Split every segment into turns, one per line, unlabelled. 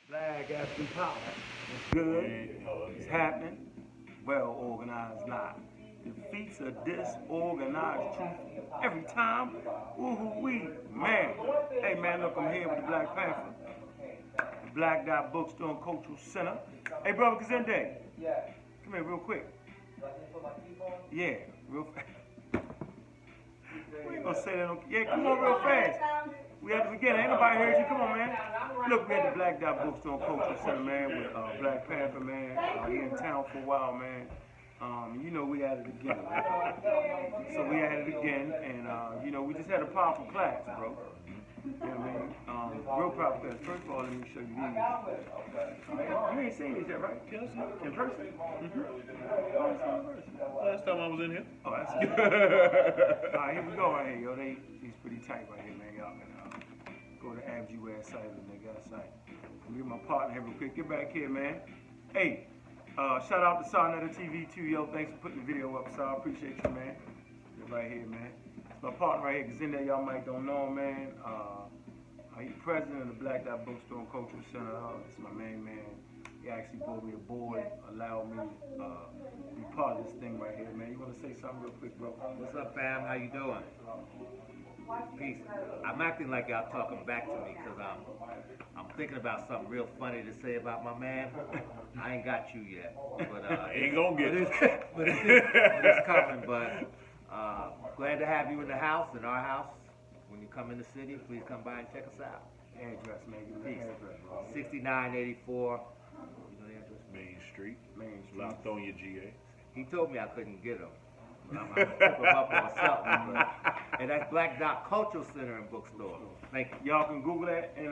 Flag African power. It's good. It's happening. Well organized lie. Defeats a disorganized truth every time. Ooh-wee, man. Hey, man, look, I'm here with the Black Panther. The Black Dot Bookstore and Cultural Center. Hey, brother Kazende. Come here real quick. Yeah, real fast. We ain't gonna say that. Yeah, come on real fast. We at the beginning. Ain't nobody heard you. Come on, man. Look, we at the Black Dot Bookstore and Cultural Center, man, with Black Panther, man. Here in town for a while, man. You know we at it again, right? So we at it again, and you know we just had a powerful class, bro. You know what I mean? Real powerful class. First of all, let me show you these. You ain't seen these yet, right?
Yes,
in person?
Last time I was in here.
Oh, that's good. All right, here we go right here, yo. These pretty tight right here, man. Y'all can go to Ab's website and they got a site. Let me get my partner here real quick. Get back here, man. Hey. Shout out to Sarnetta TV too, yo. Thanks for putting the video up, so I appreciate you, man. You're right here, man. It's my partner right here, because in there y'all might don't know him, man. He's president of the Black Dot Bookstore and Cultural Center. It's my main man. He actually brought me aboard, allowed me to be part of this thing right here, man. You want to say something real quick, bro?
What's up, fam? How you doing? Peace. I'm acting like y'all talking back to me because I'm thinking about something real funny to say about my man. I ain't got you yet, but
ain't gonna get it.
But it's coming. But glad to have you in the house, in our house. When you come in the city, please come by and check us out.
Address, man. Give me the address, bro.
6984. You know the address?
Main Street,
Lithonia,
GA.
He told me I couldn't get him. I'm gonna hook him up on something. But, and that's Black Dot Cultural Center and Bookstore. Thank you.
Y'all can Google that, and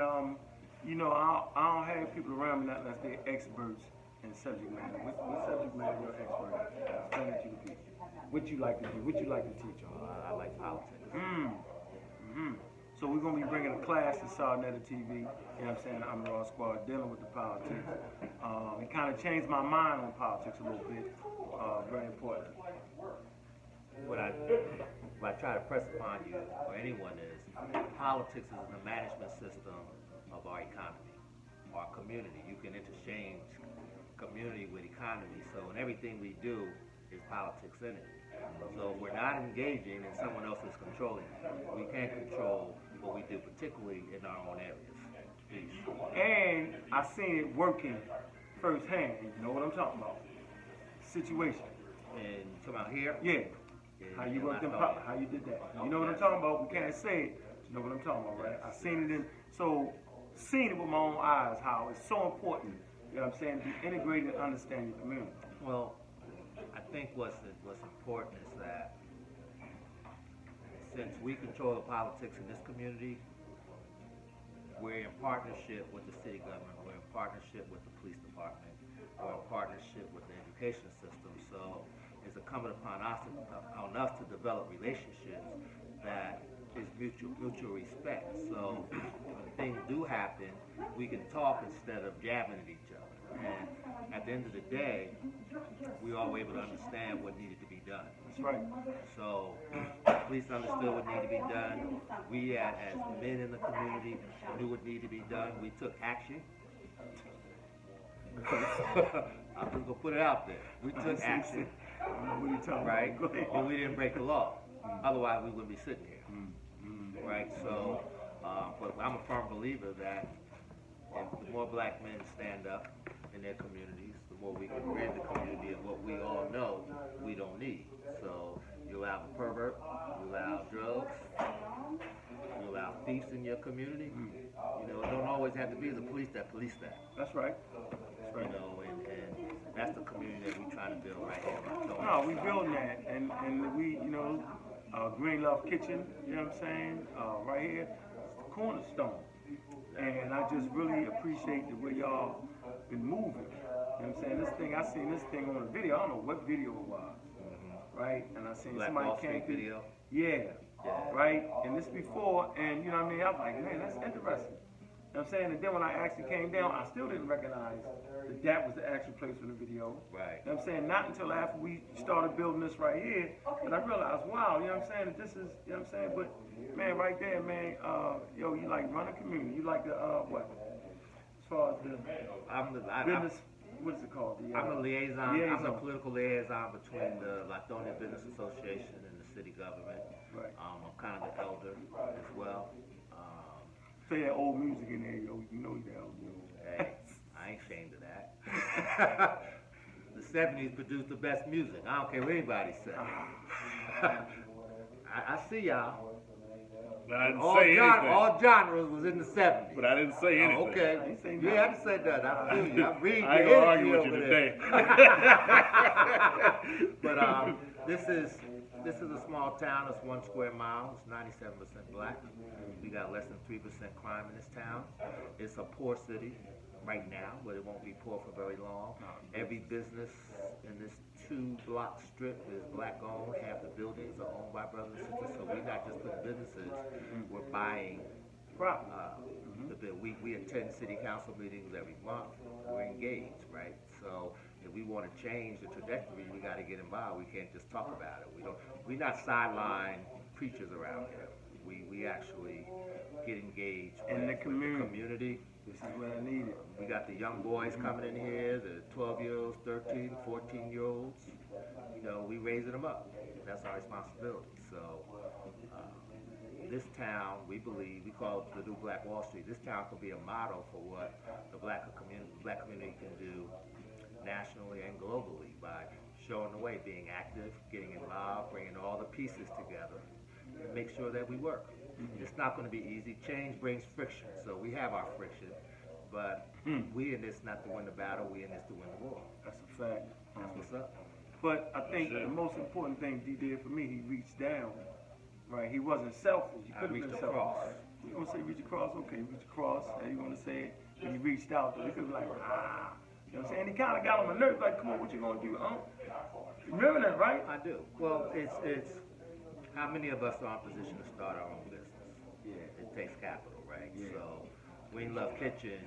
you know, I don't have people around me unless they're experts in subject matter. What subject matter you're expert in? Explain it to the people. What you like to do? What you like to teach on?
I like politics.
So we're gonna be bringing a class to Sarnetta TV. You know what I'm saying? I'm the Raw Squad dealing with the politics. It kind of changed my mind on politics a little bit. Very important.
What I try to press upon you or anyone is politics is the management system of our economy, our community. You can interchange community with economy. So in everything we do is politics in it. So we're not engaging and someone else is controlling it. We can't control what we do, particularly in our own areas. Peace.
And I seen it working firsthand. You know what I'm talking about? Situation.
And you come out here?
Yeah. How you worked them? How you did that? You know what I'm talking about? We can't say it. You know what I'm talking about, right? I seen it seen it with my own eyes. How it's so important. You know what I'm saying? To be integrated and understand your community.
Well, I think what's important is that since we control the politics in this community, we're in partnership with the city government. We're in partnership with the police department. We're in partnership with the education system. So it's incumbent upon us to develop relationships that is mutual respect. So when things do happen, we can talk instead of jabbing at each other. And at the end of the day, we all were able to understand what needed to be done.
That's right.
So police understood what needed to be done. We as men in the community knew what needed to be done. We took action. I'm just gonna put it out there. We took action, right? But we didn't break the law. Otherwise, we wouldn't be sitting here, right? So, but I'm a firm believer that if the more black men stand up in their communities, the more we can rid the community of what we all know we don't need. So you allow the pervert, you allow drugs, you allow thieves in your community. You know, it don't always have to be the police that police that.
That's right.
You know, and that's the community that we're trying to build right here.
No, we building that, and we, you know, Green Love Kitchen, you know what I'm saying? Right here, it's the cornerstone. And I just really appreciate the way y'all been moving. You know what I'm saying? This thing, I seen this thing on a video. I don't know what video it was, right? And I seen
Black
somebody
Wall
came
Street
through.
video.
Yeah, right? And this before, and you know what I mean? I was like, man, that's interesting. You know what I'm saying? And then when I actually came down, I still didn't recognize that was the actual place for the video.
Right.
You know what I'm saying? Not until after we started building this right here, that I realized, wow, you know what I'm saying? That this is, you know what I'm saying? But, man, right there, man, yo, you like run a community. You like the, what? far as the business, what is it called?
I'm the liaison. I'm the
liaison.
political liaison between the Lithonia Business Association and the city government.
Right.
I'm kind of the elder as well.
Play that old music in there, yo. You know that old music.
Hey, I ain't ashamed of that. The 70s produced the best music. I don't care what anybody says. I see y'all.
But I didn't say anything.
All genres was in the 70s.
But I didn't say anything.
Oh, okay. Yeah, I didn't say that. I feel you. I'm reading
I ain't
your
gonna argue with
energy
you
over there.
today.
But this is a small town. It's 1 square mile. It's 97% black. We got less than 3% crime in this town. It's a poor city right now, but it won't be poor for very long. Every business in this 2-block strip is black owned. Half the buildings are owned by brothers and sisters. So we're not just putting businesses, we're buying the bill. We attend city council meetings every month. We're engaged, right? So if we want to change the trajectory, we got to get involved. We can't just talk about it. We're not sideline preachers around here. We actually get engaged
In the
with community.
This is what I needed.
We got the young boys coming in here, the 12-year-olds, 13, 14-year-olds. You know, we raising them up. That's our responsibility. So this town, we believe, we call it the new Black Wall Street. This town can be a model for what the black community can do nationally and globally by showing the way, being active, getting involved, bringing all the pieces together, and make sure that we work. It's not going to be easy. Change brings friction, so we have our friction, but we in this not to win the battle, we in this to win the war.
That's a fact.
That's what's up.
But I think the most important thing he did for me, he reached down. Right? He wasn't selfish. He could have been selfish.
Across.
You want to say reach across? Okay, reach across. And you want to say and he reached out. He could have been like, ah. You know what I'm saying? He kind of got on my nerves. Like, come on, what you gonna do? You remember that, right?
I do. Well, it's how many of us are in position to start our own business?
Yeah.
It takes capital, right?
Yeah.
So Wayne Love Kitchen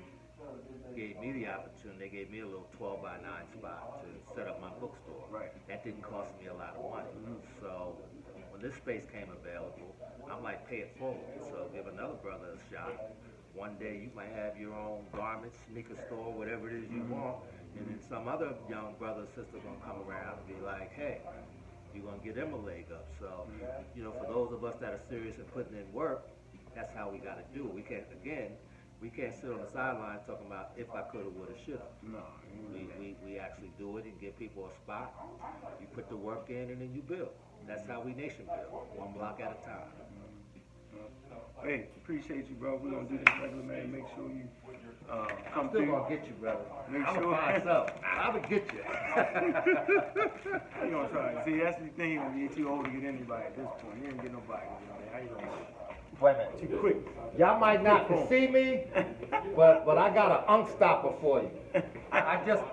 gave me the opportunity. They gave me a little 12-by-9 spot to set up my bookstore.
Right.
That didn't cost me a lot of money. So when this space came available, I'm like, pay it forward. So give another brother a shot. One day you might have your own garment, sneaker store, whatever it is you want, and then some other young brother or sister gonna come around and be like, hey, you're gonna get them a leg up. So, you know, for those of us that are serious and putting in work, that's how we gotta do it. We can't sit on the sidelines talking about if I coulda, woulda, shoulda.
No.
We actually do it and give people a spot. You put the work in and then you build. That's how we nation build, 1 block at a time.
Hey, appreciate you, bro. We're gonna do this regular, man. Make sure you come
Still
through.
gonna get you, brother.
Make
I'm
sure.
gonna find something. I'm gonna get you.
How you gonna try it? See, that's the thing. When you're too old to get anybody at this point, you ain't get nobody. How you gonna?
Wait a minute.
Too quick.
Y'all might not can see me, but I got an unk stopper for you. I just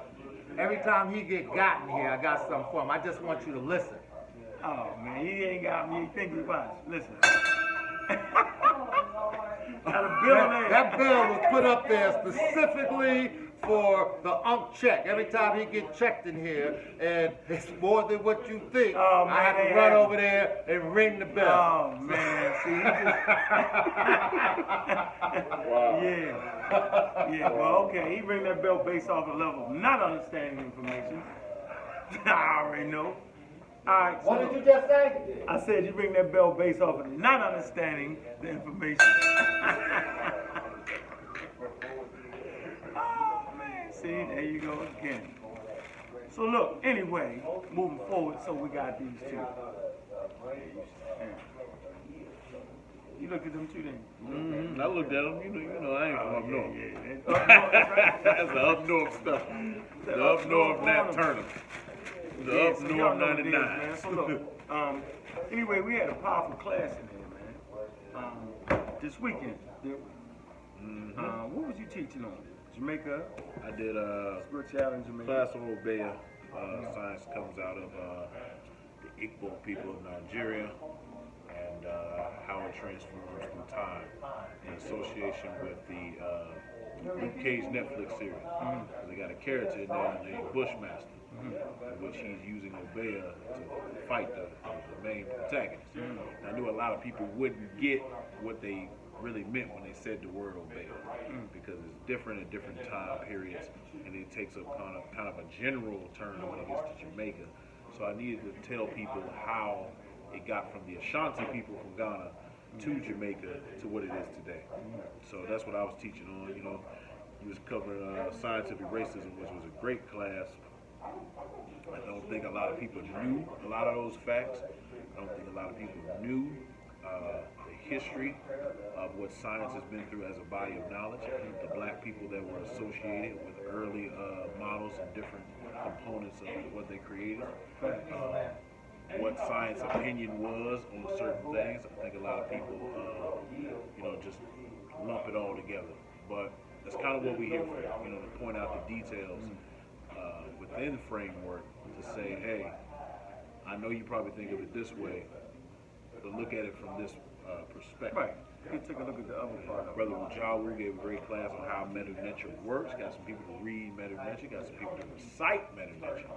every time he get gotten here, I got something for him. I just want you to listen.
Oh man, he ain't got me thinking about it. Listen. Got a bill there.
That bill was put up there specifically for the unk check. Every time he get checked in here, and it's more than what you think,
Oh, man,
I have to run over there and ring the bell.
Oh man, see, he just.
Wow.
Yeah. Yeah. Well, okay. He ring that bell based off a level of not understanding information. I already know. All right.
What did you just say?
I said you ring that bell based off of not understanding the information. Oh man, see, there you go again. So look, anyway, moving forward, so we got these two. You looked at them two then?
Mm-hmm. I looked at them. You know, I ain't from up north.
Yeah.
That's the up north stuff. The up north Nat Turner. The up
so y'all
north
know what it is,
99.
man. So look, anyway, we had a powerful class in here, man. This weekend, didn't we?
Mm-hmm.
What was you teaching on? Jamaica?
I did
Spirituality in Jamaica.
class on Obeya. Science comes out of the Igbo people of Nigeria and how it transforms through time in association with the UK's Netflix series. They got a character in there named Bushmaster, in which he's using Obeya to fight the main protagonist. I knew a lot of people wouldn't get what they really meant when they said the word obey, because it's different at different time periods, and it takes a kind of a general turn when it gets to Jamaica. So I needed to tell people how it got from the Ashanti people from Ghana to Jamaica to what it is today. So that's what I was teaching on. You know, he was covering scientific racism, which was a great class. I don't think a lot of people knew a lot of those facts. I don't think a lot of people knew the history of what science has been through as a body of knowledge. The black people that were associated with early models and different components of what they created. What science opinion was on certain things. I think a lot of people, you know, just lump it all together. But that's kind of what we're here for, you know, to point out the details within the framework to say, hey, I know you probably think of it this way, but look at it from this perspective.
Right. You take a look at the other part of it.
Brother Ujawu gave a great class on how meta nature works. Got some people to read meta nature. Got some people to recite meta nature.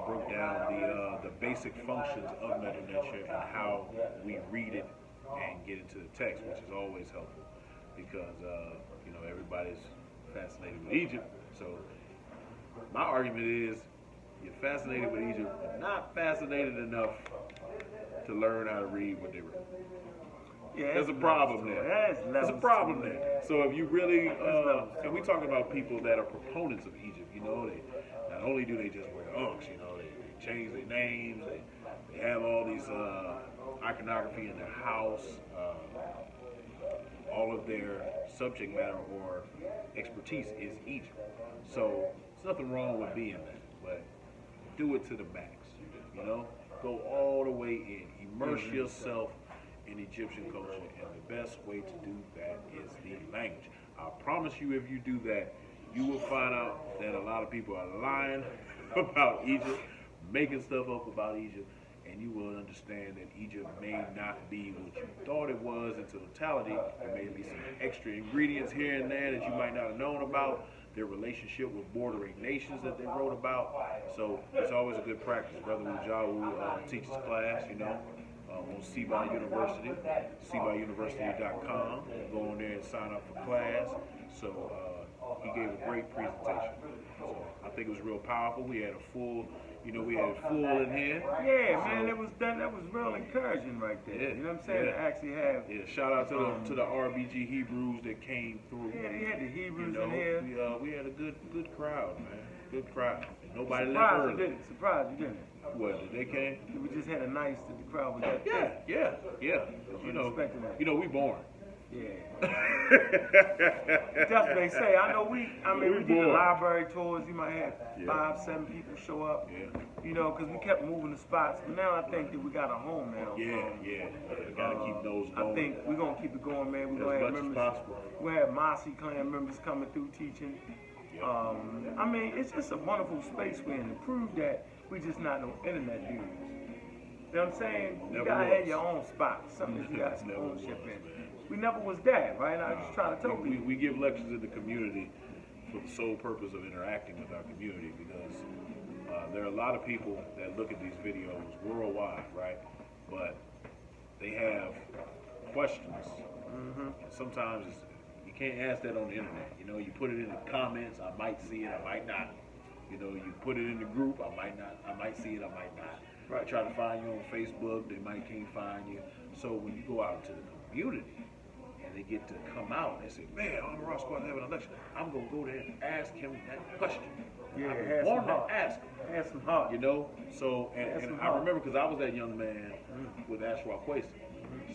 Broke down the basic functions of meta nature and how we read it and get into the text, which is always helpful because you know, everybody's fascinated with Egypt. So my argument is you're fascinated with Egypt, but not fascinated enough to learn how to read what they wrote.
Yeah,
there's a problem there. There's a problem there. So if you really, and we talking about people that are proponents of Egypt, you know, they not only do they just wear unks, you know, they change their names, they have all these iconography in their house, all of their subject matter or expertise is Egypt. So there's nothing wrong with being that, but do it to the max, you know, go all the way in, immerse yourself in Egyptian culture, and the best way to do that is the language. I promise you, if you do that, you will find out that a lot of people are lying about Egypt, making stuff up about Egypt, and you will understand that Egypt may not be what you thought it was in totality. There may be some extra ingredients here and there that you might not have known about, their relationship with bordering nations that they wrote about. So it's always a good practice. Brother Ujawu teaches class, you know, on CBA University, cbyuniversity.com. Go on there and sign up for class. So he gave a great presentation. So I think it was real powerful. We had a full, you know, we had it full in here.
Yeah, man, it was done. That was real encouraging right there.
Yeah,
you know what I'm saying?
yeah.
To actually have.
Yeah, shout out to the RBG Hebrews that came through.
Yeah, they had the Hebrews
You know,
in here.
we had a good crowd, man. Good crowd. And nobody left
Surprised
early.
you didn't. Surprised you didn't.
What, did they came?
We just had a nice that the crowd was that
Yeah,
thick.
yeah.
Expecting that.
You know, we born.
Yeah. That's what they say. I know we did the library tours. You might have 5, 7 people show up.
Yeah.
You know, because we kept moving the spots. But now I think that we got a home now.
Yeah. Gotta keep those going.
I think we're going to keep it going, man. We're going to have members. We're going to have Mossy Clan members coming through teaching.
Yeah.
I mean, it's just a wonderful space we're in to prove that we just not no internet dudes. You know what I'm saying? You gotta have your own spot, something that you got some ownership in. We never was that, right? I just try to tell people.
We give lectures in the community for the sole purpose of interacting with our community, because there are a lot of people that look at these videos worldwide, right? But they have questions. And sometimes you can't ask that on the internet. You know, you put it in the comments, I might see it, I might not. You know, you put it in the group, I might see it, I might not. Right. They try to find you on Facebook, they can't find you. So when you go out to the community and they get to come out and say, man, I'm Ross Squad having an election, I'm gonna go there and ask him that question.
Yeah,
I want to ask him.
Ask him hard.
You know, so and I remember because I was that young man with Ashwa Kwesi.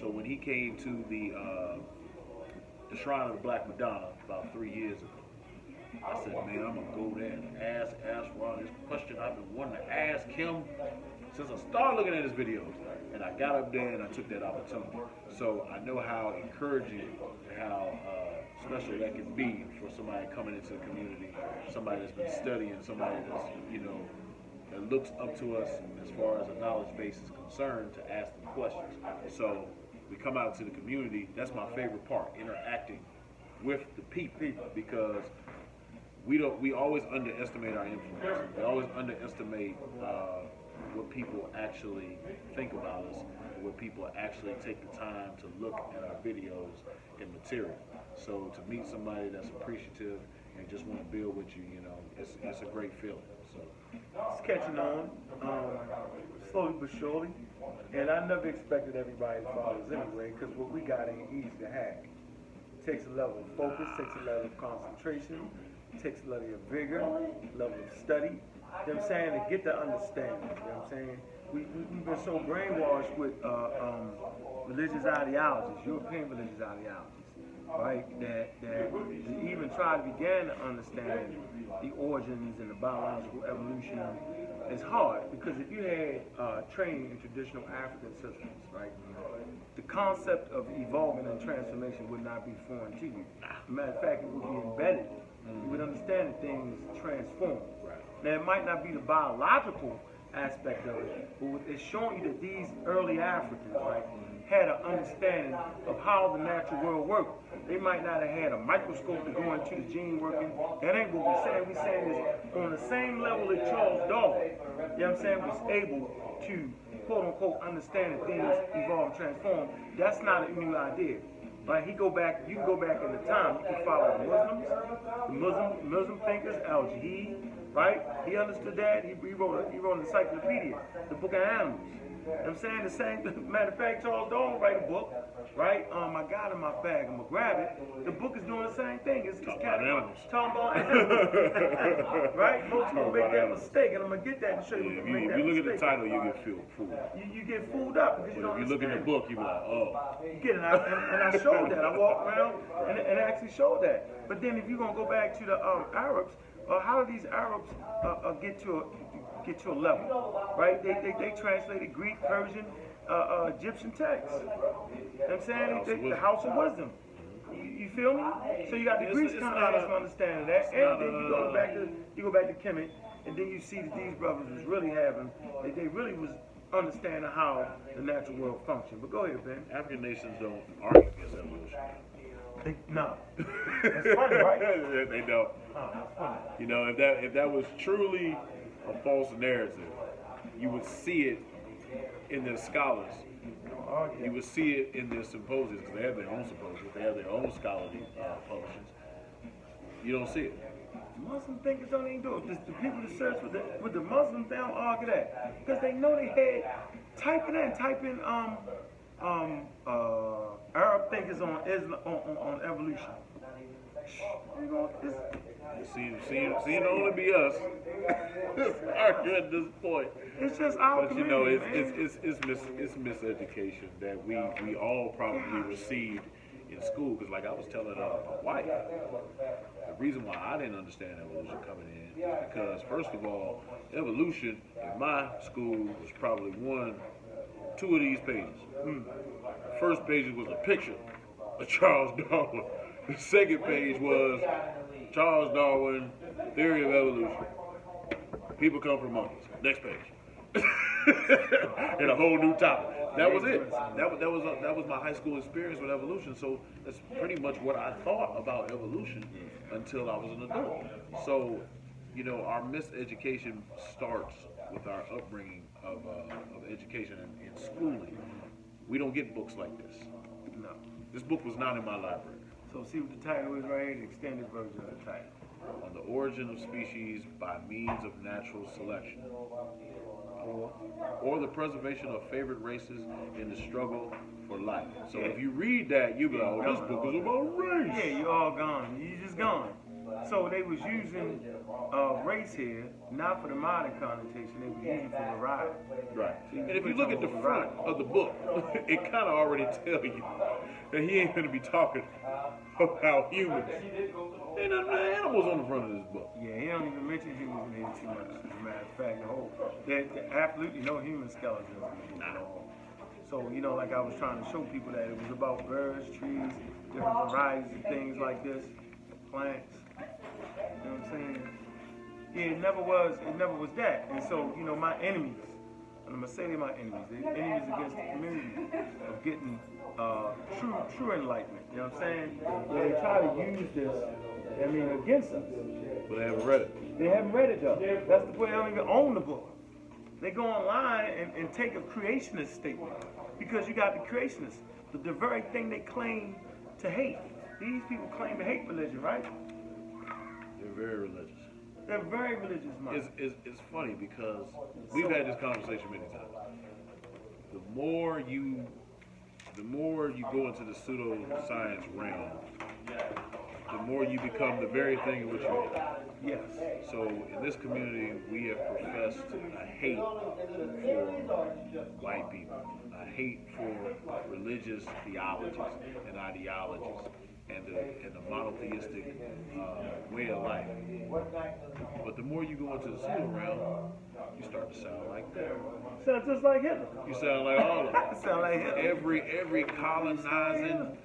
So when he came to the Shrine of the Black Madonna about 3 years ago, I said, man, I'm gonna go there and ask Ashwa this question I've been wanting to ask him since I started looking at his videos. And I got up there and I took that opportunity. So I know how encouraging and how special that can be for somebody coming into the community, somebody that's been studying, somebody that's, you know, that looks up to us as far as a knowledge base is concerned to ask them questions. So we come out to the community. That's my favorite part, interacting with the people, because we always underestimate our influence. We always underestimate what people actually think about us. where people actually take the time to look at our videos and material. So to meet somebody that's appreciative and just want to build with you, it's a great feeling. So
it's catching on, slowly but surely. And I never expected everybody to follow us anyway, because what we got ain't easy to hack. It takes a level of focus, takes a level of concentration, takes a level of vigor, level of study. You know what I'm saying? To get the understanding. You know what I'm saying? We've been so brainwashed with religious ideologies, European religious ideologies, right? That to even try to begin to understand the origins and the biological evolution is hard, because if you had training in traditional African systems, right, the concept of evolving and transformation would not be foreign to you. Matter of fact, it would be embedded. You would understand that things transform. Now, it might not be the biological aspect of it, but it's showing you that these early Africans, right, had an understanding of how the natural world worked. They might not have had a microscope to go into the gene working. That ain't what we're saying. We're saying is on the same level that Charles Darwin, you know what I'm saying, was able to, quote unquote, understand that things evolve and transform. That's not a new idea. Right? You can go back in the time. You can follow the Muslims, the Muslim thinkers, Al-Jahid, right? He understood that. He wrote an encyclopedia, the Book of Animals. You know what I'm saying? The same, matter of fact, Charles Darwin write a book, right? I got it in my bag. I'm going to grab it. The book is doing the same thing. It's talking about animals. Right? Most people make that mistake, and I'm going to get that and show you.
If you look at the title, you get fooled.
You get fooled up because you don't
understand. If you look at the book, you be like, oh.
You get it, and I showed that. I walked around and actually showed that. But then if you're going to go back to the Arabs, how do these Arabs get to a level, right? They translated Greek, Persian, Egyptian texts. You know what I'm saying? The House of Wisdom. You feel me? So you got the Greeks kind of have some understanding of that, and then you go back to Kemet, and then you see that these brothers was really they really was understanding how the natural world functioned. But go ahead, Ben.
African nations don't argue against evolution.
No. That's funny, right?
They don't.
Oh, that's funny.
If that was truly a false narrative, you would see it in their scholars. You would see it in their symposiums, because they have their own symposiums, they have their own scholarly publications. You don't see it.
Muslim thinkers don't even do it. The people that search with the Muslims, they don't argue that, because they know they had. Type in Arab thinkers on evolution.
See, it only be us arguing at this point.
It's just our community,
it's miseducation that we all probably received in school. Because like I was telling my wife, the reason why I didn't understand evolution coming in is because, first of all, evolution in my school was probably two of these pages. The first page was a picture of Charles Darwin. The second page was Charles Darwin, Theory of Evolution. People come from monkeys. Next page. And a whole new topic. That was it. That was my high school experience with evolution. So that's pretty much what I thought about evolution until I was an adult. So, our miseducation starts with our upbringing of education and schooling. We don't get books like this.
No.
This book was not in my library.
So see what the title is right here, the extended version of the title.
On the origin of species by means of natural selection. Or the preservation of favored races in the struggle for life. So if you read that, you go, oh, this book is about race.
Yeah, you're all gone. You just gone. So they was using race here, not for the modern connotation, they were using for variety.
Right. And if you look at the front of the book, it kind of already tells you that he ain't going to be talking about humans. Ain't none of the animals on the front of this book.
Yeah, he don't even mention humans in here too much. As a matter of fact, there's absolutely no human skeletons in here. So, like I was trying to show people that it was about birds, trees, different varieties of things like this, plants. You know what I'm saying? Yeah, it never was that. And so, my enemies, and I'm going to say they're my enemies, they're enemies against the community of getting true enlightenment. You know what I'm saying? Yeah, they try to use this, against us.
But they haven't read it.
They haven't read it, though. That's the point. They don't even own the book. They go online and take a creationist statement. Because you got the creationists, the very thing they claim to hate. These people claim to hate religion, right?
They're very religious.
They're very religious, man.
It's funny because we've had this conversation many times. The more you go into the pseudoscience realm, the more you become the very thing in which you are.
Yes.
So in this community, we have professed a hate for white people, a hate for religious theologies and ideologies, and the monotheistic way of life. But the more you go into the pseudo realm, you start to sound like them.
Sound just like Hitler.
You sound like all of them.
Sound like Hitler.
Every colonizing.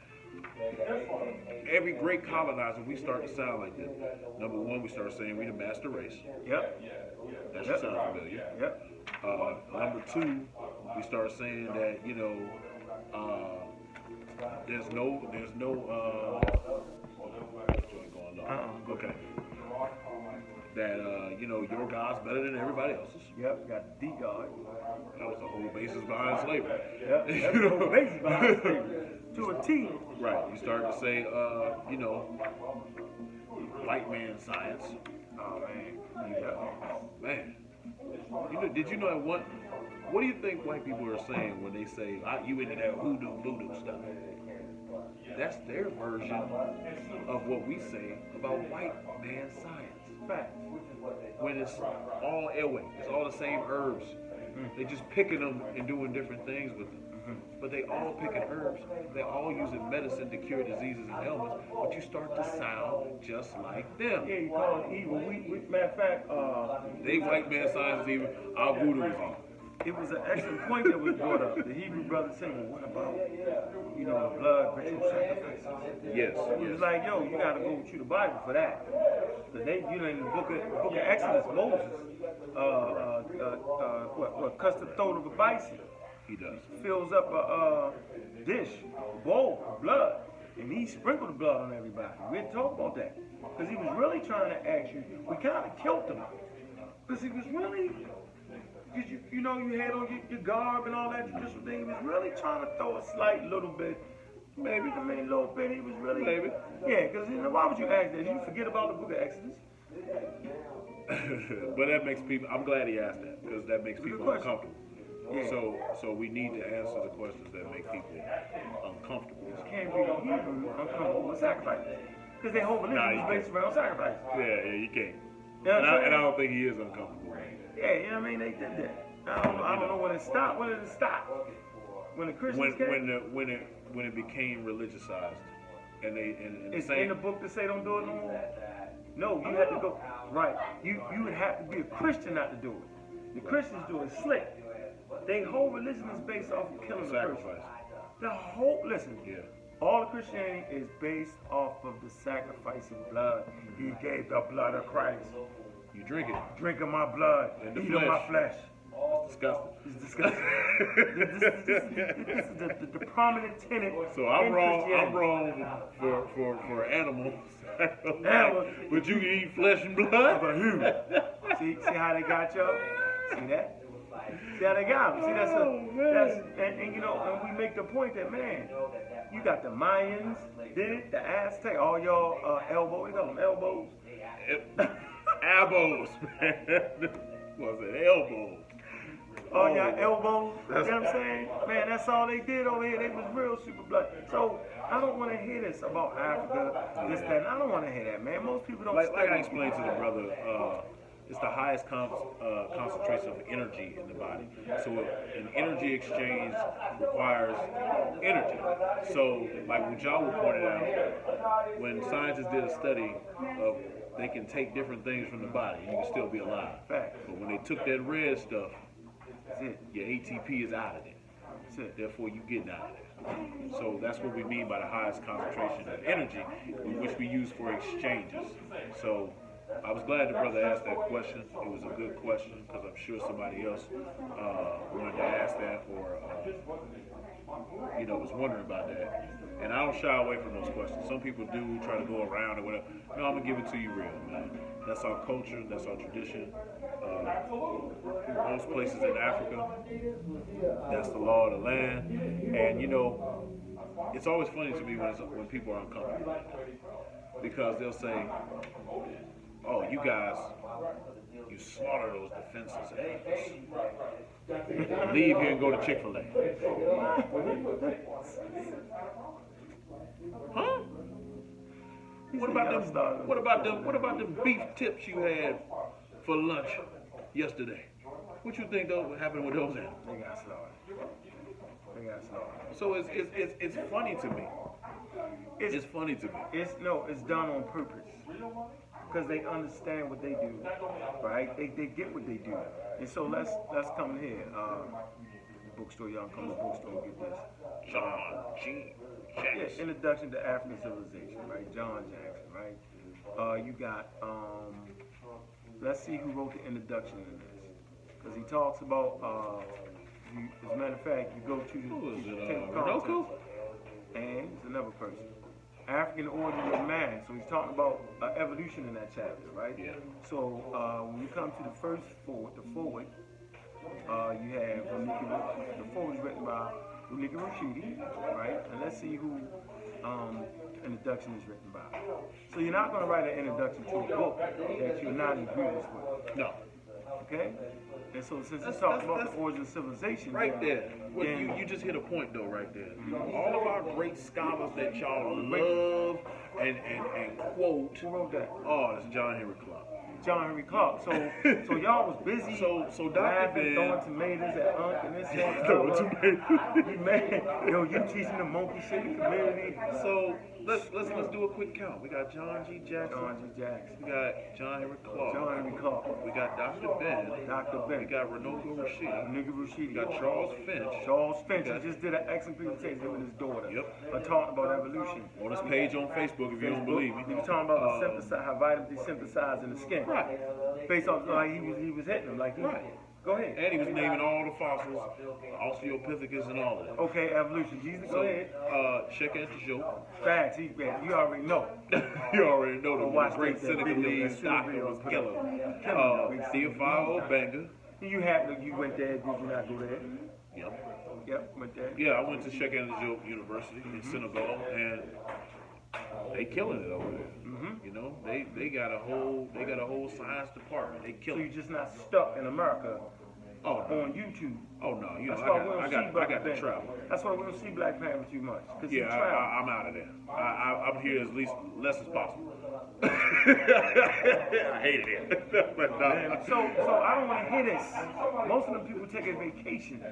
Every great colonizer, we start to sound like them. Number one, we start saying we the master race.
Yep.
That should sound familiar.
Yep.
Number two, we start saying that, there's no okay. That your God's better than everybody else's.
Yep, got the God.
That was the whole basis behind slavery.
Yep, that's the whole basis behind slavery. To a T.
Right. You start to say, white man science.
Oh man. Yeah.
Man. Did you know that what do you think white people are saying when they say, you into that voodoo stuff? That's their version of what we say about white man science.
Fact.
When it's all airway, it's all the same herbs. They're just picking them and doing different things with them. But they all picking herbs. They all using medicine to cure diseases and ailments. But you start to sound just like them.
Yeah, you call it evil. Matter of fact,
they white man science is evil. Our voodoo is evil.
It was an excellent point that was brought up. The Hebrew brother said, well, what about, the blood ritual sacrifices?
Yes.
It was like, yo, you got to go to the Bible for that. Because in the book of Exodus, Moses, cuts the throat of a bison.
He does.
Fills up a dish, a bowl of blood, and he sprinkled the blood on everybody. We didn't talk about that. Because he was really trying to ask you, we kind of killed him. Because he was really... Because you had on your garb and all that traditional thing. He was really trying to throw a slight little bit, maybe a little bit. He was really,
maybe.
Yeah. Because why would you ask that? You forget about the book of Exodus.
But that makes people. I'm glad he asked that because that makes people uncomfortable. Yeah. So we need to answer the questions that make people uncomfortable.
You can't be Hebrew uncomfortable with sacrifice because their whole religion is based around sacrifice.
Yeah, you can't.
You know
and I don't think he is uncomfortable.
Yeah, you know what I mean? They did that. I don't know when it stopped. When did it stop? When the Christians came?
When it became religiousized, and
it's in the book to say don't do it no more. No, you have to go right. You would have to be a Christian not to do it. The Christians do it slick. Their whole religion is based off of killing the person. The whole all of Christianity is based off of the sacrifice of blood. He gave the blood of Christ.
You drink it.
Drink of my blood. Eat of my flesh.
It's disgusting.
It's disgusting. This is the prominent tenet.
So I'm wrong for animals. But you can eat flesh and blood?
How about you? See how they got y'all? See that? See how they got them? See and we make the point that you got the Mayans did it, the Aztec, all y'all elbows, we call them elbows.
Elbows, man. Was it elbows?
Oh, y'all elbows. You know what I'm saying? Man, that's all they did over here. They was real super blood. So I don't want to hear this about Africa, this, that. I don't want to hear that, man. Most people don't.
Like I explained to the brother, it's the highest concentration of energy in the body. So an energy exchange requires energy. So like what Jawa pointed out, when scientists did a study of they can take different things from the body and you can still be alive. But when they took that red stuff, your ATP is out of it. Therefore, you getting out of it. So that's what we mean by the highest concentration of energy, which we use for exchanges. So I was glad the brother asked that question. It was a good question because I'm sure somebody else wanted to ask that or was wondering about that. And I don't shy away from those questions. Some people do try to go around or whatever. No, I'm gonna give it to you real, man. That's our culture. That's our tradition. Most places in Africa, that's the law of the land. And you know, it's always funny to me when people are uncomfortable because they'll say, "Oh, you guys, you slaughter those defenses. Hey, leave here and go to Chick-fil-A." Huh? What about them beef tips you had for lunch yesterday? What you think happened with those animals?
They got slaughtered.
So it's funny to me. It's funny to me.
It's done on purpose. Because they understand what they do, right? They get what they do. And so let's come here. Bookstore, y'all come to the bookstore and get this.
John G. Jackson.
Yeah, Introduction to African Civilization, right? John Jackson, right? You got, let's see who wrote the introduction in this. Because he talks about, as a matter of fact, you go to the
Roku?
And it's another person. African origin of man. So he's talking about evolution in that chapter, right?
Yeah.
So when you come to the first forward, you have the forward is written by Unika Rashidi, right? And let's see who introduction is written by. So you're not going to write an introduction to a book that you're not in agreement with.
No.
Okay? And so since it's talking about the origin of civilization.
Right there. Well, you just hit a point though right there. All of our great scholars that y'all love and quote.
Who wrote that?
Oh, that's John Henry Clark.
John Henry Clark. So y'all was busy
so Dr.
laughing,
Ben,
throwing tomatoes at Unc and this and
throwing tomatoes.
You man, you teaching the monkey shit in the community.
So let's do a quick count. We got John G. Jackson.
John G. Jackson.
We got John Henry Clark.
John Henry Clark.
We got Dr. Ben.
Dr. Ben.
We got Renoko Rashidi.
Nigga Rashidi.
We got Charles Finch.
Charles Finch. He just did an excellent presentation with his daughter.
Yep.
Talking about evolution.
On his page on Facebook, if you don't believe me.
He was talking about how vitamins be synthesized in the skin.
Right.
Based off like he was hitting them like
right.
Go ahead.
And he was naming all the fossils, Australopithecus and all of that.
Okay, evolution. Jesus, go ahead.
Check out the show.
Facts. You already know.
You already know the great
that
Senegalese doctor was killer. Theophile Obenga.
You went there, did you not go there? Yep, went there.
Yeah, I went to Sheikh Anta Diop University in Senegal, and they killing it over there. You know, they got a whole science department. They kill.
So you're just not stuck in America.
Oh, no.
On YouTube.
Oh no, you
That's
know,
why
I got to travel.
That's why we don't see Black Panther too much.
Yeah, I'm out of there. I'm here as less as possible. I hate it. But no.
So I don't want to hear this. Most of the people take a vacation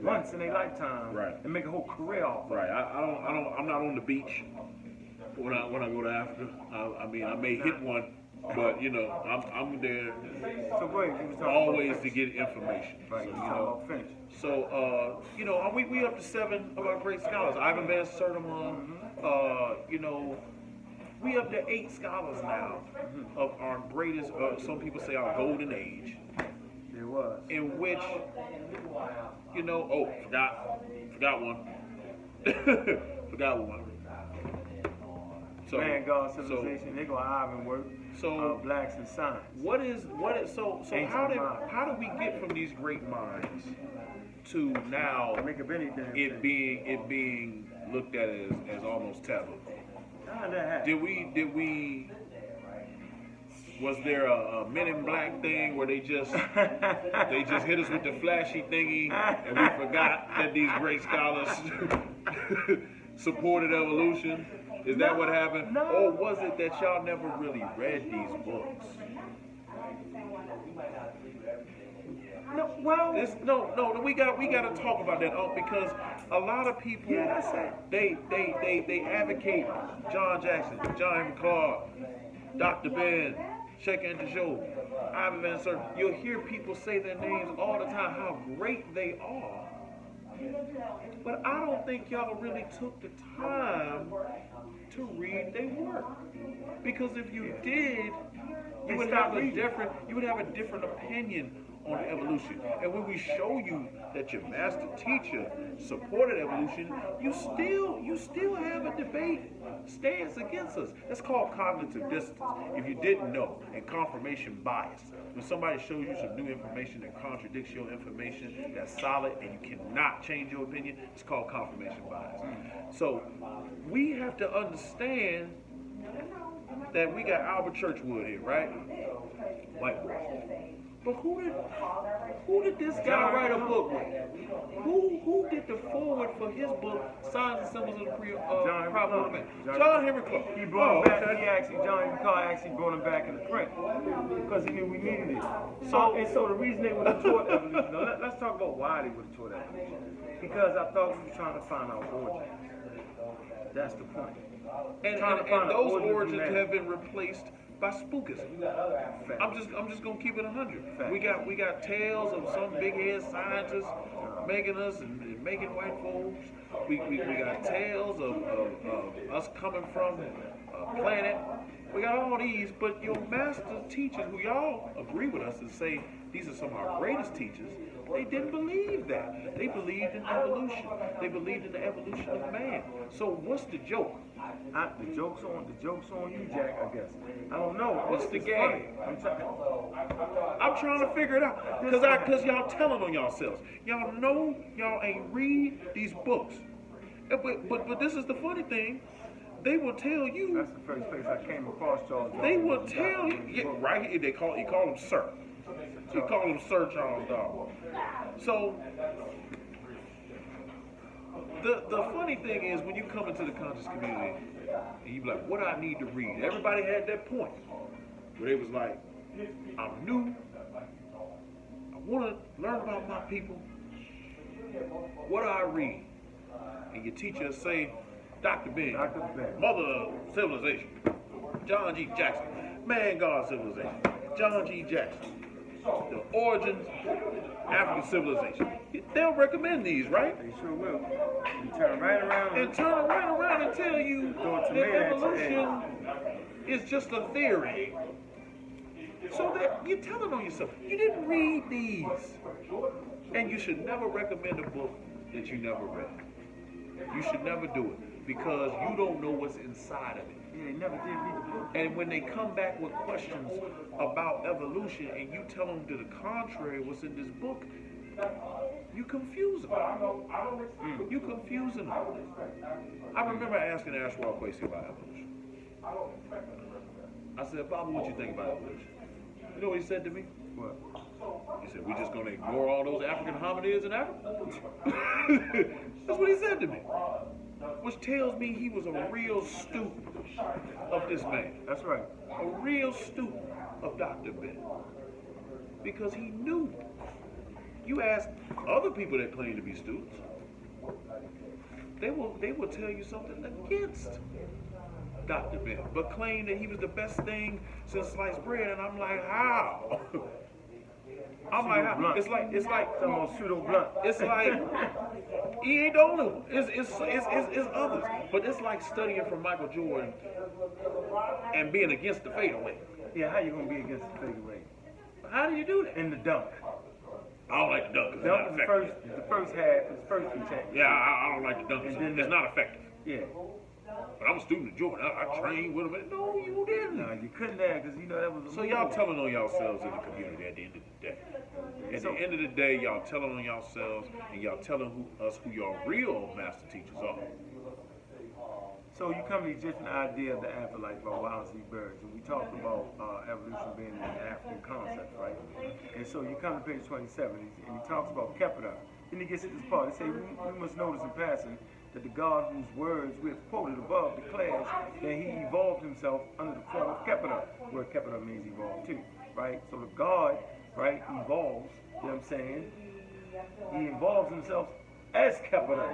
once in their lifetime,
right,
and make a whole career off.
Right. I'm not on the beach when I go to Africa. I mean, I may hit one. But you know, I'm there always to get information.
Right.
So you know, we up to 7 of our great scholars. Ivan Van Sertima, you know, we up to 8 scholars now of our greatest. Some people say our golden age.
It was.
In which, you know, forgot one. Forgot one. So,
Man, God, civilization. They go Ivan work.
So
blacks and science.
So how do we get from these great minds to now it being looked at as almost taboo? Did we was there a Men in Black thing where they just hit us with the flashy thingy and we forgot that these great scholars supported evolution? Is that what happened?
No.
Or was it that y'all never really read these books?
No, well,
no, we gotta talk about that because a lot of people they advocate John Jackson, John Henry Clark, Dr. Ben, Sheikh Anta Diop, Ivan Van Sertima. You'll hear people say their names all the time, how great they are. But I don't think y'all really took the time to read their work. Because if you did, you would have a different opinion on the evolution. And when we show you that your master teacher supported evolution, you still have a debate stance against us. That's called cognitive dissonance, if you didn't know, and confirmation bias. When somebody shows you some new information that contradicts your information, that's solid, and you cannot change your opinion, it's called confirmation bias. So we have to understand that we got Albert Churchwood here, right? White boy. But who did this guy write a book with? Who did the forward for his book, Signs and Symbols of the Probable Man? John Henry Clark.
He brought him back. John Henry Clark actually brought him back in the print because he knew we needed it. So the reason they would have taught evolution. Now, let's talk about why they would have taught evolution. Because I thought we were trying to find our origins. That's the point.
And those origins have been replaced by spookism. I'm just gonna keep it 100. We got tales of some big head scientists making us and making white folks. We got tales of us coming from a planet. We got all these, but your master teachers, who y'all agree with us and say these are some of our greatest teachers, they didn't believe that. They believed in evolution. They believed in the evolution of man. So what's the joke?
The joke's on you, Jack, I guess. I don't know.
What's the game? I'm trying to figure it out. Because y'all telling on yourselves. Y'all know y'all ain't read these books. But this is the funny thing. They will tell you.
That's the first place I came across Charles Darwin.
They will tell you. Yeah, right here, he call him Sir. He call him Sir Charles Darwin. So the funny thing is when you come into the conscious community and you be like, what do I need to read? Everybody had that point where they was like, I'm new. I want to learn about my people. What do I read? And your teacher say, Dr. Ben, Mother of Civilization, John G. Jackson, Man, God, Civilization, John G. Jackson, The Origins, African Civilization. They'll recommend these, right?
They sure will. You turn right around
and tell you that evolution is just a theory. So that you're telling on yourself. You didn't read these. And you should never recommend a book that you never read. You should never do it because you don't know what's inside of it.
Yeah, they never did read the book.
And when they come back with questions about evolution and you tell them to the contrary what's in this book, you confuse them. You confusing them. I remember asking Ashwell Quasi about evolution. I said, Baba, what you think about evolution? You know what he said to me?
What?
He said, we just going to ignore all those African hominids in Africa? That's what he said to me. Which tells me he was a real student of this man.
That's right.
A real student of Dr. Ben. Because he knew. You ask other people that claim to be students, they will tell you something against Dr. Ben, but claim that he was the best thing since sliced bread, and I'm like, how? I'm like, how? It's like
almost pseudo blunt.
It's like he ain't the only one. It's others, but it's like studying from Michael Jordan and being against the fadeaway.
Yeah, how you gonna be against the fadeaway?
How do you do that?
In the dunk.
I don't like the dunk.
Dunk is the first half, the first protect.
Yeah, I don't like the dunk. It's not effective.
Yeah.
But I'm a student of Jordan. I trained with him. No, you didn't.
No, you couldn't have because you know that was.
So y'all telling on yourselves in the community at the end of the day. At the end of the day, y'all telling on yourselves and y'all telling us who your real master teachers are.
So you come to the Egyptian idea of the afterlife by Wallace E. Burge, and we talked about evolution being an African concept, right? And so you come to page 27, and he talks about Kepler. Then he gets to this part. He says, we must notice in passing that the God whose words we have quoted above declares that he evolved himself under the form of Kepler, where Kepler means evolved too, right? So the God, right, evolves, you know what I'm saying? He involves himself as Kepler,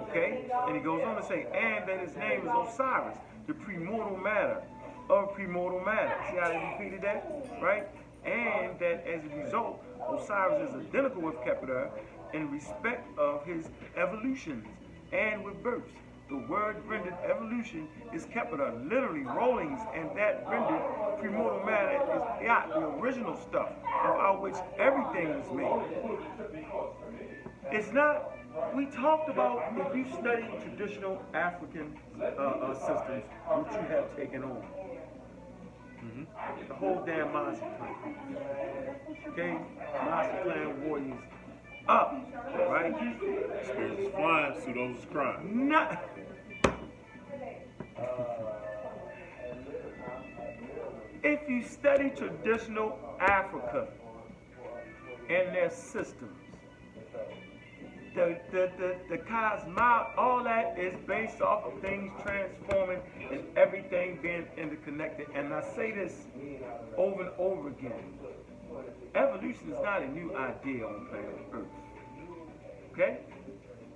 okay? And he goes on to say, and that his name is Osiris, the premortal matter of premortal matter. See how they repeated that, right? And that as a result, Osiris is identical with Kepler in respect of his evolutions and with births. the word rendered evolution is kept at a literally rollings, and that rendered primordial matter is not the original stuff of out which everything was made. It's not. We talked about, if you study traditional African systems, which you have taken on. The whole damn Monster Clan. Okay? Monster Clan warriors up, right?
Spirits is flying, pseudos is crying.
Not. If you study traditional Africa and their systems, the cosmos, all that is based off of things transforming and everything being interconnected. And I say this over and over again. Evolution is not a new idea on planet Earth. Okay?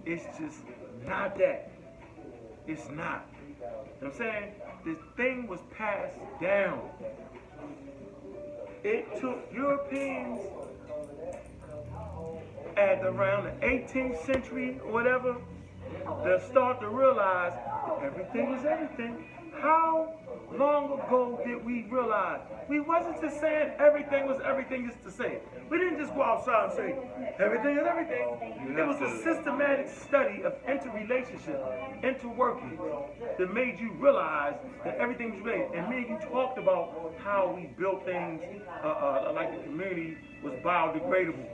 It's just not that. It's not. You know what I'm saying? This thing was passed down. It took Europeans at around the 18th century or whatever to start to realize that everything is everything. How long ago did we realize? We wasn't just saying everything was everything just to say it. We didn't just go outside and say everything is everything. It was a systematic study of interrelationship, interworking that made you realize that everything was related. And me and you talked about how we built things like the community was biodegradable.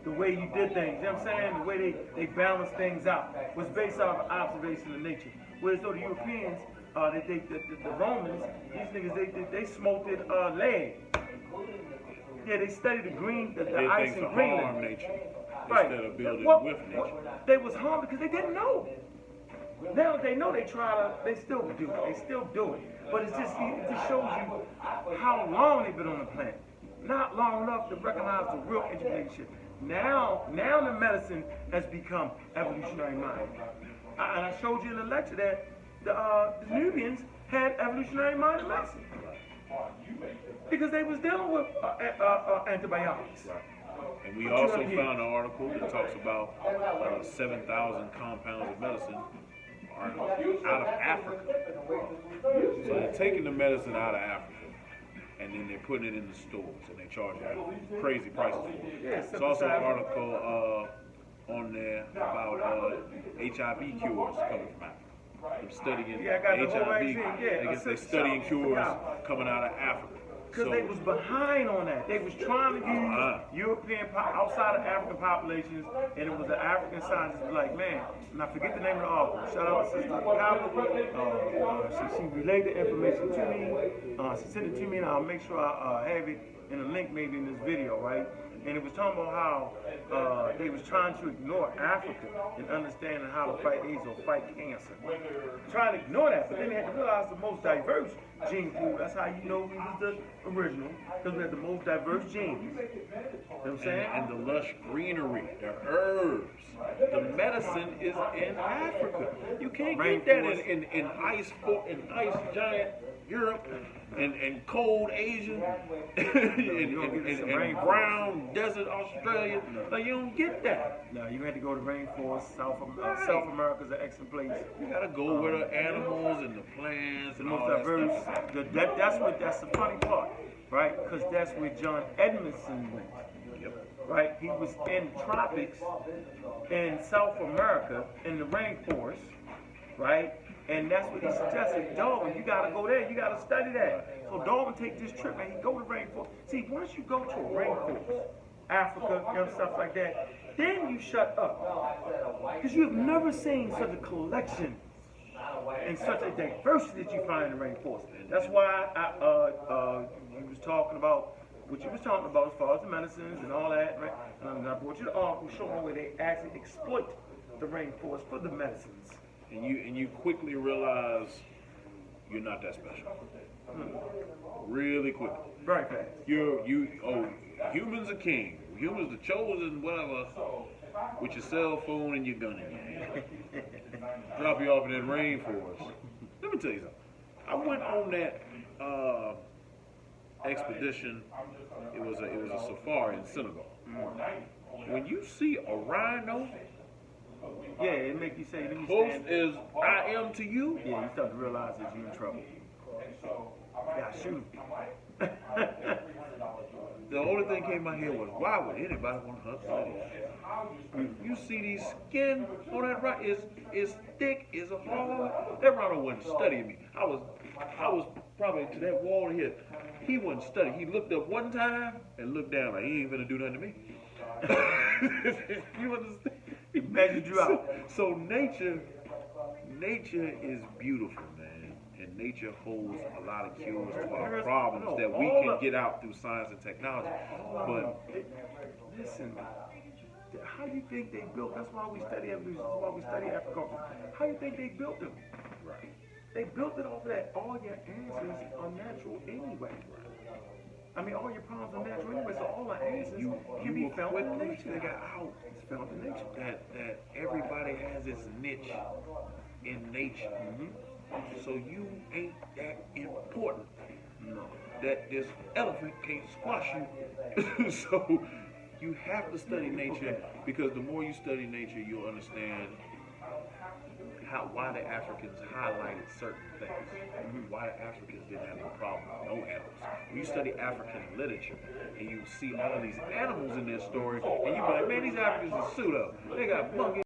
The way you did things, you know what I'm saying? The way they balanced things out was based off observation of nature. Whereas though the Europeans, the Romans, these niggas, they smoked it lead. Yeah, they studied the ice in Greenland.
Harm nature
Right.
instead of building with nature.
They was harmed because they didn't know. Now they know, they still do it. They still do it. But it just shows you how long they've been on the planet. Not long enough to recognize the real interrelationship. Now the medicine has become evolutionary mind. And I showed you in the lecture that the Nubians had evolutionary mind in medicine. Because they was dealing with antibiotics.
And we also found an article that talks about 7,000 compounds of medicine are out of Africa. So they're taking the medicine out of Africa, and then they're putting it in the stores, and they charge crazy prices for it. There's also an article on there about HIV cures coming from Africa. They're studying HIV. They're studying cures coming out of Africa.
Because they was behind on that. They was trying to use European, outside of African populations, and it was the African scientists like, man, and I forget the name of the author. Shout out to Sister Cowley. She relayed the information to me. She sent it to me, and I'll make sure I have it in a link maybe in this video, right? And it was talking about how they was trying to ignore Africa and understanding how to fight AIDS or fight cancer. Trying to ignore that, but then they had to realize the most diverse gene pool. That's how you know we was the original, because we had the most diverse genes. You know what I'm saying?
And the lush greenery, the herbs, the medicine is in Africa. You can't get that in ice giant Europe and cold Asia and brown desert Australia. No, you don't get that.
No, you had to go to rainforest. South America's an excellent place.
You gotta go where the animals and the plants and
the
all
most diverse.
That
That's the funny part, right? Because that's where John Edmondson went.
Yep.
Right? He was in tropics in South America in the rainforest, right? And that's what he suggested. Darwin, you gotta go there. You gotta study that. So Darwin take this trip and he go to rainforest. See, once you go to a rainforest, Africa, stuff like that, then you shut up. Because you've never seen such a collection and such a diversity that you find in the rainforest. That's why you was talking about what you was talking about as far as the medicines and all that, right? And I brought you the article showing where they actually exploit the rainforest for the medicines.
And you quickly realize you're not that special. Really quickly.
Very fast.
Humans are king. Humans are chosen, whatever, with your cell phone and your gun in your hand. Drop you off in that rainforest. Let me tell you something. I went on that expedition. It was a safari in Senegal. When you see a rhino
Yeah, it make you say, let me
Host
stand.
is I am to you.
Yeah, you start to realize that you're in trouble. Yeah, shoot.
The only thing came in my head was, why would anybody want to hunt slaves? You see these skin on that rock, it's thick, it's hard. That Ronald wasn't studying me. I was probably to that wall here. He wasn't studying. He looked up one time and looked down like he ain't gonna do nothing to me. You understand?
He measured you out.
So nature is beautiful, man. And nature holds a lot of cures to our problems that we can get out through science and technology. But
listen, how do you think they built? That's why we study evolution. That's why we study agriculture. How do you think they built them?
right.
They built it off of that. All your answers are natural anyway. I mean, all your problems are natural anyway. So all our answers can be found in nature.
Figure out
It's found in nature.
that everybody has its niche in nature. So you ain't that important.
No.
That this elephant can't squash you. So you have to study nature, because the more you study nature, you'll understand why the Africans highlighted certain things. Why the Africans didn't have no problem with no animals. When you study African literature and you see all of these animals in their story, and you be like, man, these Africans are pseudo. They got monkeys.